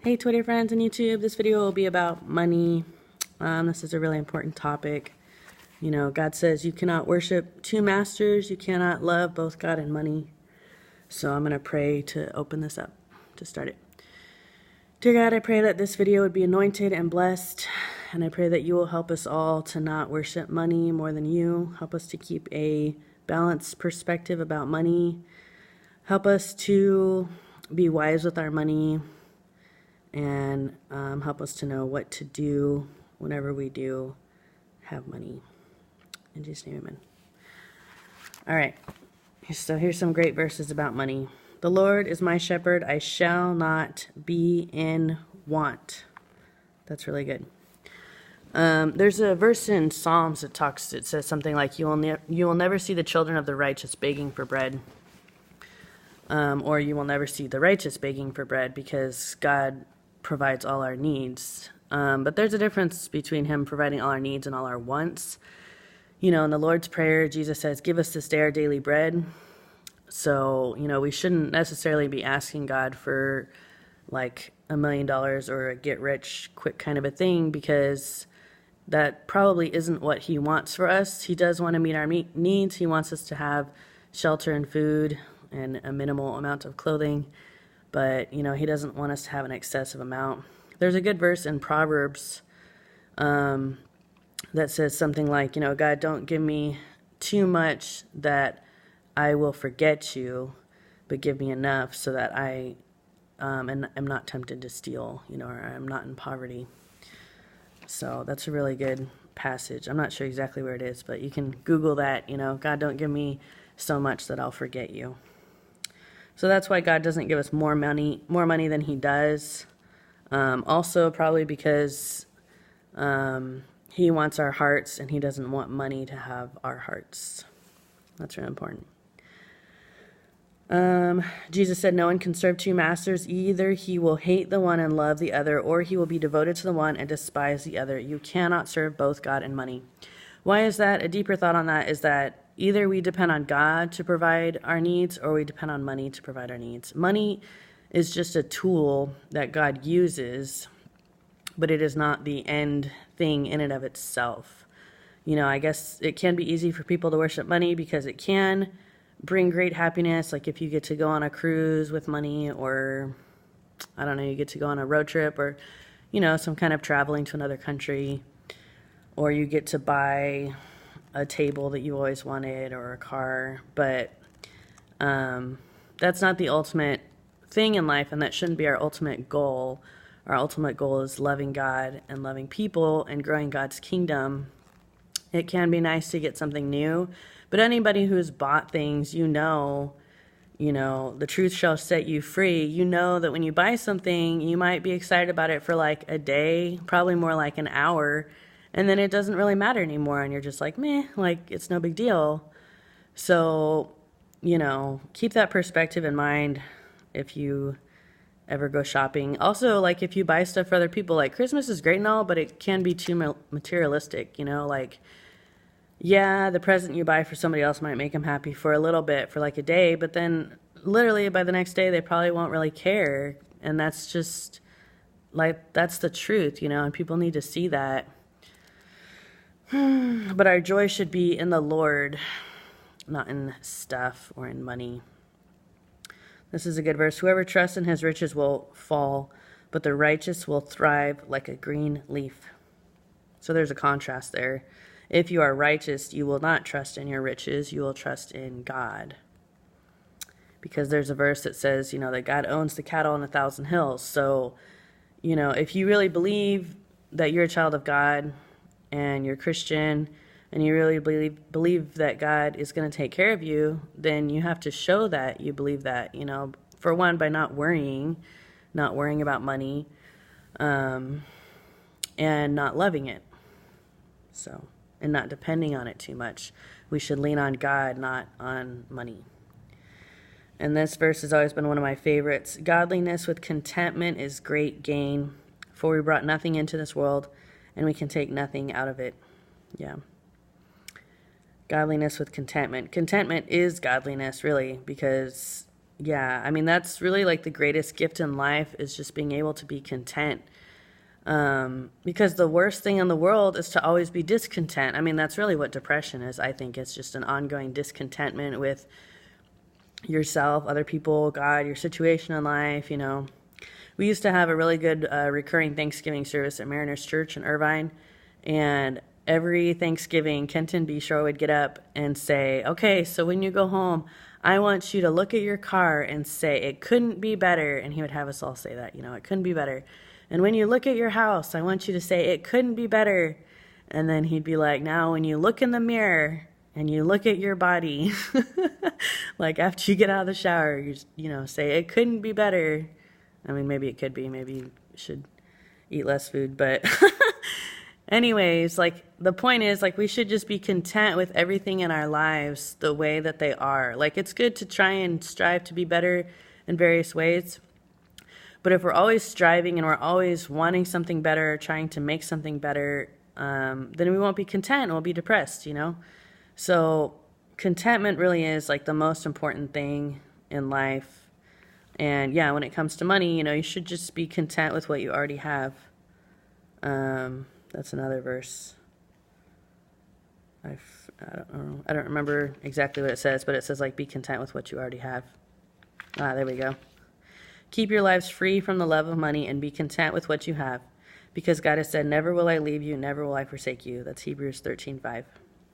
Hey Twitter friends and YouTube, this video will be about money. This is a really important topic. You know, God says you cannot worship two masters. You cannot love both God and money. So I'm going to pray to open this up, to start it. Dear God, I pray that this video would be anointed and blessed. And I pray that you will help us all to not worship money more than you. Help us to keep a balanced perspective about money. Help us to be wise with our money. And help us to know what to do whenever we do have money. In Jesus' name, amen. All right, so here's some great verses about money. The Lord is my shepherd, I shall not be in want. That's really good. There's a verse in Psalms it says something like, you will never see the children of the righteous begging for bread. Or you will never see the righteous begging for bread, because God provides all our needs. But there's a difference between him providing all our needs and all our wants. You know, in the Lord's Prayer, Jesus says, give us this day our daily bread. So, you know, we shouldn't necessarily be asking God for like $1 million or a get rich quick kind of a thing, because that probably isn't what he wants for us. He does want to meet our needs. He wants us to have shelter and food and a minimal amount of clothing. But, you know, he doesn't want us to have an excessive amount. There's a good verse in Proverbs that says something like, you know, God, don't give me too much that I will forget you, but give me enough so that I am not tempted to steal, you know, or I'm not in poverty. So that's a really good passage. I'm not sure exactly where it is, but you can Google that, you know, God, don't give me so much that I'll forget you. So that's why God doesn't give us more money than he does. Also, probably because he wants our hearts and he doesn't want money to have our hearts. That's really important. Jesus said no one can serve two masters. Either he will hate the one and love the other, or he will be devoted to the one and despise the other. You cannot serve both God and money. Why is that? A deeper thought on that is that either we depend on God to provide our needs, or we depend on money to provide our needs. Money is just a tool that God uses, but it is not the end thing in and of itself. You know, I guess it can be easy for people to worship money because it can bring great happiness. Like if you get to go on a cruise with money, or I don't know, you get to go on a road trip, or, you know, some kind of traveling to another country, or you get to buy a table that you always wanted, or a car. But that's not the ultimate thing in life, and that shouldn't be our ultimate goal. Our ultimate goal is loving God and loving people and growing God's kingdom. It can be nice to get something new, but anybody who's bought things, you know, the truth shall set you free. You know that when you buy something, you might be excited about it for like a day, probably more like an hour, and then it doesn't really matter anymore, and you're just like, meh, like it's no big deal. So, you know, keep that perspective in mind if you ever go shopping. Also, like if you buy stuff for other people, like Christmas is great and all, but it can be too materialistic, you know, like, yeah, the present you buy for somebody else might make them happy for a little bit, for like a day, but then literally by the next day, they probably won't really care. And that's just like, that's the truth, you know, and people need to see that. But our joy should be in the Lord, not in stuff or in money. This is a good verse. Whoever trusts in his riches will fall, but the righteous will thrive like a green leaf. So there's a contrast there. If you are righteous, you will not trust in your riches. You will trust in God. Because there's a verse that says, you know, that God owns the cattle on 1,000 hills. So, you know, if you really believe that you're a child of God and you're Christian, and you really believe that God is going to take care of you, then you have to show that you believe that, you know, for one, by not worrying about money, and not loving it. So, and not depending on it too much. We should lean on God, not on money. And this verse has always been one of my favorites. Godliness with contentment is great gain, for we brought nothing into this world, and we can take nothing out of it. Yeah. Godliness with contentment. Contentment is godliness, really, because yeah, I mean, that's really like the greatest gift in life, is just being able to be content. Because the worst thing in the world is to always be discontent. I mean, that's really what depression is. I think it's just an ongoing discontentment with yourself, other people, God, your situation in life. We used to have a really good recurring Thanksgiving service at Mariners Church in Irvine, and every Thanksgiving, Kenton B. Shore would get up and say, okay, so when you go home, I want you to look at your car and say, it couldn't be better. And he would have us all say that, it couldn't be better. And when you look at your house, I want you to say, it couldn't be better. And then he'd be like, now when you look in the mirror and you look at your body, like after you get out of the shower, you say, it couldn't be better. I mean, maybe it could be. Maybe you should eat less food. But anyways, like the point is, like, we should just be content with everything in our lives the way that they are. Like, it's good to try and strive to be better in various ways. But if we're always striving and we're always wanting something better, trying to make something better, then we won't be content. We'll be depressed, So contentment really is like the most important thing in life. And yeah, when it comes to money, you should just be content with what you already have. That's another verse. I don't know. I don't remember exactly what it says, but it says like, be content with what you already have. There we go. Keep your lives free from the love of money and be content with what you have, because God has said, never will I leave you, never will I forsake you. That's Hebrews 13:5.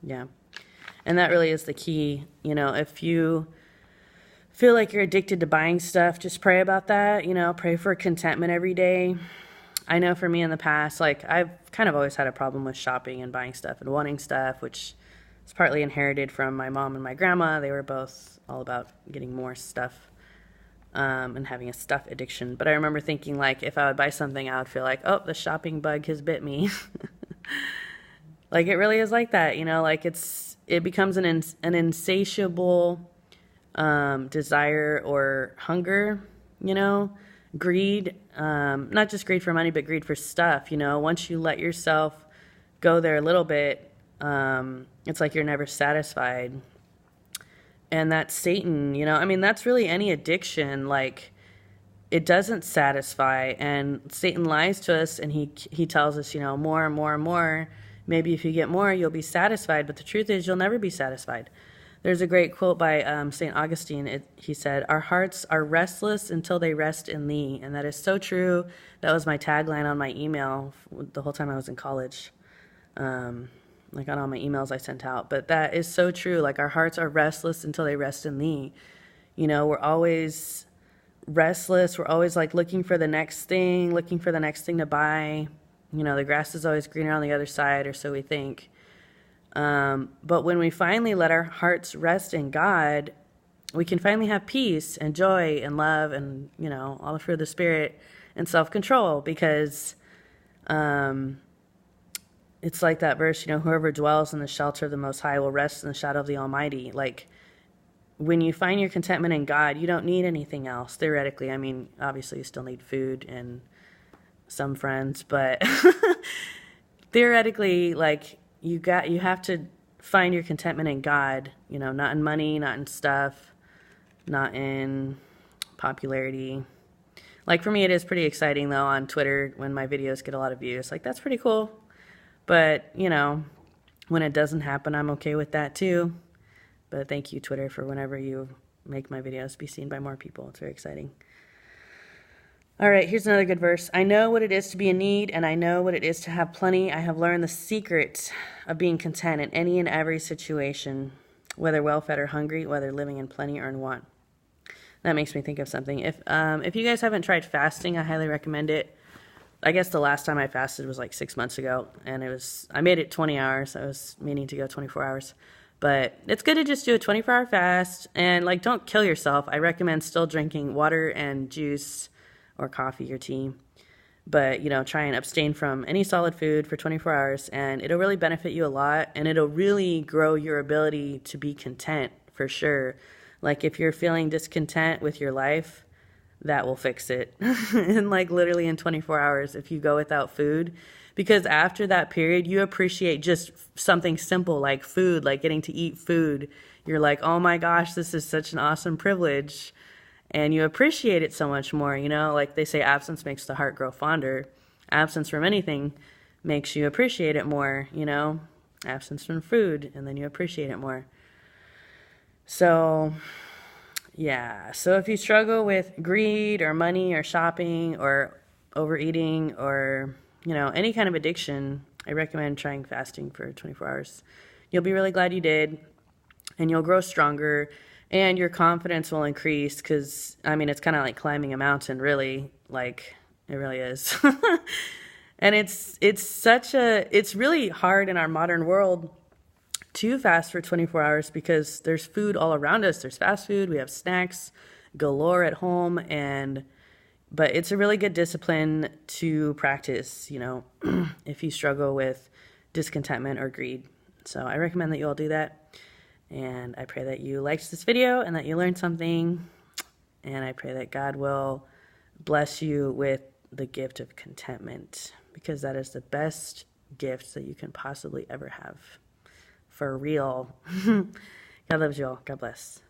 Yeah. And that really is the key. If you feel like you're addicted to buying stuff, just pray about that. Pray for contentment every day. I know for me in the past, like, I've kind of always had a problem with shopping and buying stuff and wanting stuff, which is partly inherited from my mom and my grandma. They were both all about getting more stuff. And having a stuff addiction. But I remember thinking, like, if I would buy something, I would feel like, oh, the shopping bug has bit me. Like, it really is like that, like it becomes an insatiable desire or hunger, greed, not just greed for money, but greed for stuff. Once you let yourself go there a little bit, it's like you're never satisfied. And that's Satan, I mean, that's really any addiction. Like, it doesn't satisfy, and Satan lies to us, and he tells us, more and more and more. Maybe if you get more, you'll be satisfied. But the truth is, you'll never be satisfied. There's a great quote by St. Augustine. He said, our hearts are restless until they rest in thee. And that is so true. That was my tagline on my email the whole time I was in college. Like on all my emails I sent out. But that is so true. Like, our hearts are restless until they rest in thee. We're always restless. We're always like looking for the next thing to buy. The grass is always greener on the other side, or so we think. But when we finally let our hearts rest in God, we can finally have peace and joy and love and, all the fruit of the Spirit and self-control, because it's like that verse, whoever dwells in the shelter of the Most High will rest in the shadow of the Almighty. Like, when you find your contentment in God, you don't need anything else, theoretically. I mean, obviously you still need food and some friends, but theoretically, like, you have to find your contentment in God, not in money, not in stuff, not in popularity. Like, for me, it is pretty exciting, though, on Twitter when my videos get a lot of views. Like, that's pretty cool. But, when it doesn't happen, I'm okay with that too. But thank you, Twitter, for whenever you make my videos be seen by more people. It's very exciting. All right, here's another good verse. I know what it is to be in need, and I know what it is to have plenty. I have learned the secret of being content in any and every situation, whether well-fed or hungry, whether living in plenty or in want. That makes me think of something. If you guys haven't tried fasting, I highly recommend it. I guess the last time I fasted was like 6 months ago, and I made it 20 hours. I was meaning to go 24 hours. But it's good to just do a 24-hour fast, and like, don't kill yourself. I recommend still drinking water and juice or coffee or tea. But, try and abstain from any solid food for 24 hours, and it'll really benefit you a lot, and it'll really grow your ability to be content, for sure. Like, if you're feeling discontent with your life, that will fix it. And like, literally in 24 hours, if you go without food, because after that period, you appreciate just something simple like food, like getting to eat food. You're like, oh my gosh, this is such an awesome privilege. and you appreciate it so much more, you know? Like they say, absence makes the heart grow fonder. Absence from anything makes you appreciate it more, you know? Absence from food, and then you appreciate it more. So, yeah. So if you struggle with greed or money or shopping or overeating or, you know, any kind of addiction, I recommend trying fasting for 24 hours. You'll be really glad you did, and you'll grow stronger, and your confidence will increase because, I mean, it's kind of like climbing a mountain, really. Like, it really is. And it's really hard in our modern world to fast for 24 hours because there's food all around us. There's fast food, we have snacks galore at home, but it's a really good discipline to practice, you know, if you struggle with discontentment or greed. So I recommend that you all do that. And I pray that you liked this video and that you learned something. And I pray that God will bless you with the gift of contentment, because that is the best gift that you can possibly ever have. For real. God loves you all. God bless.